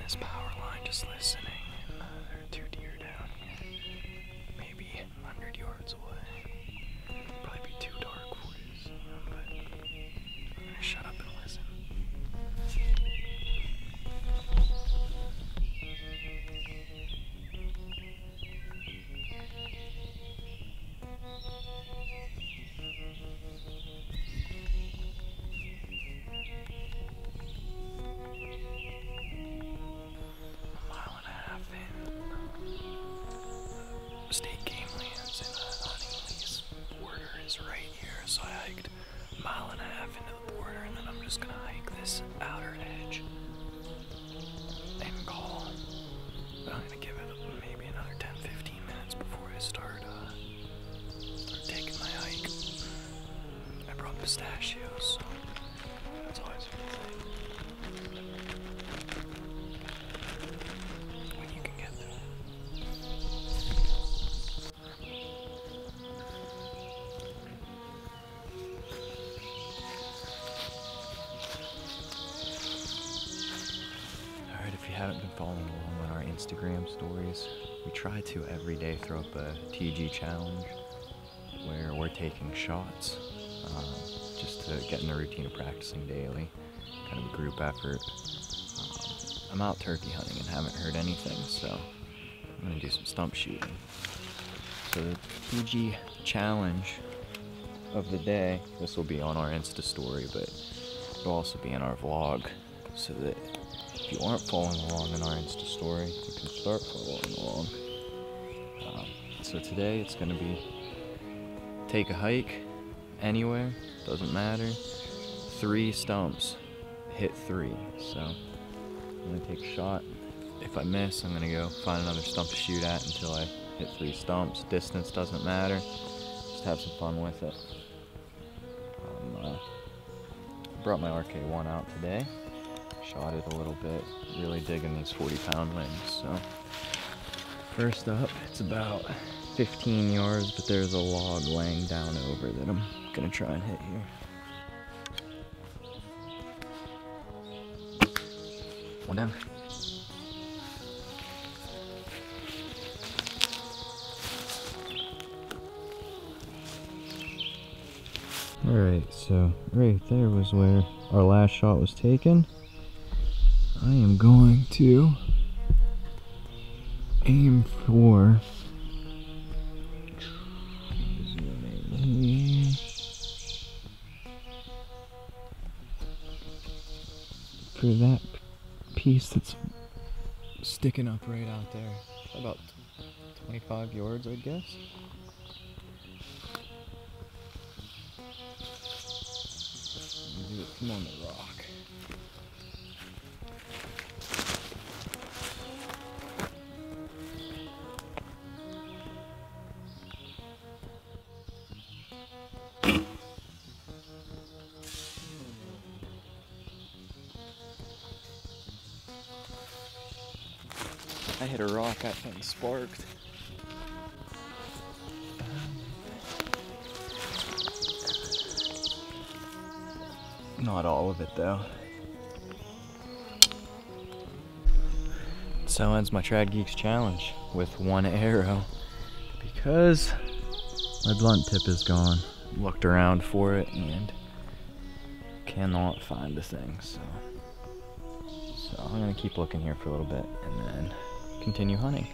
this power line just listening. There are two deer down here, maybe 100 yards away. Probably be too dark for this, but I'm gonna shut up and listen. State game lands and hunting lease border is right here, so I hiked a mile and a half into the border, and then I'm just gonna hike this outer edge and call. But I'm gonna give it maybe another 10-15 minutes before I start taking my hike. I brought pistachios, so that's always a good thing. When you can get them. If you haven't been following along on our Instagram stories, we try to every day throw up a TG challenge where we're taking shots just to get in the routine of practicing daily, kind of a group effort. I'm out turkey hunting and haven't heard anything, so I'm going to do some stump shooting. So the TG challenge of the day, this will be on our Insta story, but it'll also be in our vlog, so that if you aren't following along in our Insta story, you can start following along. So today it's going to be take a hike anywhere, doesn't matter, 3 stumps, hit 3. So I'm going to take a shot. If I miss, I'm going to go find another stump to shoot at until I hit 3 stumps. Distance doesn't matter, just have some fun with it. Brought my RK1 out today. Shot it a little bit, really digging these 40-pound wings. So first up, it's about 15 yards, but there's a log laying down over that I'm gonna try and hit here. One down. Alright, so right there was where our last shot was taken. I am going to aim for that piece that's sticking up right out there. About 25 yards, I guess. Come on the rock. I hit a rock, that thing sparked. Not all of it though. So ends my Trad Geeks challenge with 1 arrow because my blunt tip is gone. Looked around for it and cannot find the thing, so I'm gonna keep looking here for a little bit and then continue hunting.